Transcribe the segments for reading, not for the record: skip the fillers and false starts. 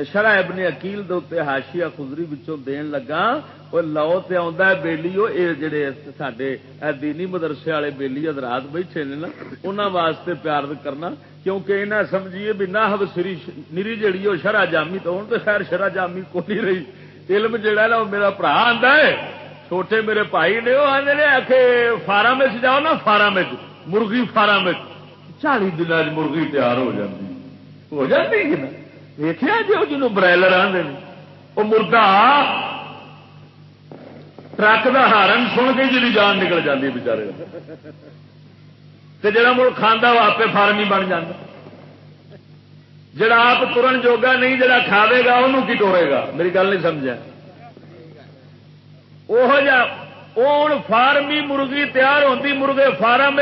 شرح ابن عقیل دے اوتے حاشیہ خضری وچوں دین لگا وہ لو تے آندا ہے بیلیو اے جڑے ساڈے دینی مدرسے والے بیلی حضرات بیٹھے نے نا انہاں واسطے پیار کرنا کیونکہ انہاں سمجھیے بھی نحو نری جڑی او شرح جامی تو ہن تے خیر شرح جامی کو نہیں رہی علم جڑا نا میرا بھرا آندا ہے چھوٹے میرے بھائی نے وہ آندے نے کہ فارم وچ جاؤ نا فارم وچ مرغی فارم وچ 40 دناں وچ مرغی تیار ہو جاتی ہے نا دیکھا جی وہ جنوب برائلر آدھے وہ مردہ ٹرک کا ہارن سن کے جی جان نکل جاتی بچارے جڑا مڑ کھانا وہ آپ فارمی بن جاتا جڑا آپ ترن جوگا نہیں جڑا کھاوے گا انہوں کی ٹورے گا میری گل نہیں سمجھا وہ فارمی مرغی تیار ہوتی مرغے فارم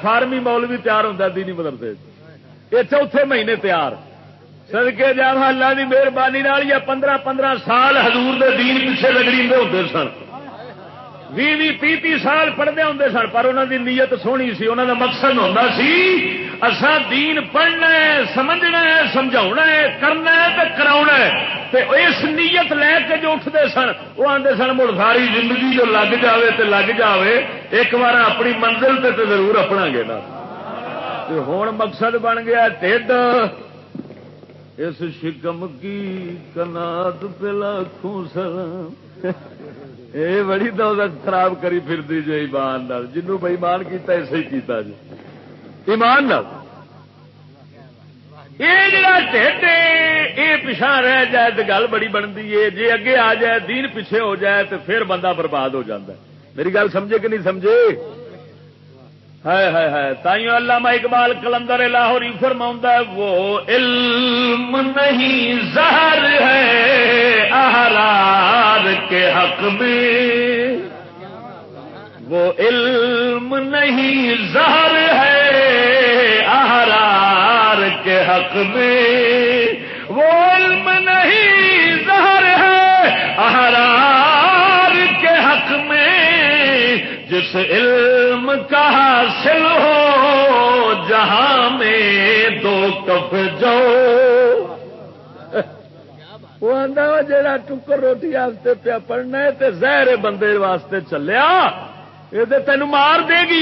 فارمی مولوی تیار ہوتا دینی مدرسے یہ چوتھے مہینے تیار صدقے جا اللہ کی مہربانی یا 15 سال حضور دے دین پیچھے لگڑی ہوتے سن 20 سال پڑھتے ہوں سن پر انہوں دی نیت سونی سی انہوں دا مقصد ہوتا سی اساں دین پڑھنا ہے سمجھنا ہے سمجھاؤنا ہے کرنا ہے تے کراؤنا ہے اس نیت لے کے جو اٹھتے سن وہ آتے سن مڑ ساری زندگی جو لگ جاوے تے لگ جاوے ایک بار اپنی منزل تے ضرور اپنا گے نا ہوں مقصد بن گیا ٹھڈ اس شکم کی کنات پہ لاکھوں سلام اے بڑی دولت خراب کری پھرتی جی ایمان نال جنوں بے ایمان کیتا ایسے ہی کیتا جی ایمان نال یہ جڑا ٹھڈ یہ پیچھا رہ جائے تو گل بڑی بنتی ہے جی اگے آ جائے دین پیچھے ہو جائے تو پھر بندہ برباد ہو جاتا ہے میری گل سمجھے کہ نہیں سمجھے ہے تائیوں علامہ اقبال کلندر لاہوری فرماؤں وہ علم نہیں زہر ہے احرار کے حق میں وہ علم نہیں زہر ہے احرار کے حق میں وہ علم نہیں زہر ہے احرار کے حق میں جس علم کا حاصل ہو جہاں میں دو کف جو وہ آندا جڑا ٹکر روٹی واسطے پیا پڑھنا ہے تے زہر بندے واسطے چلیا یہ تینوں مار دے گی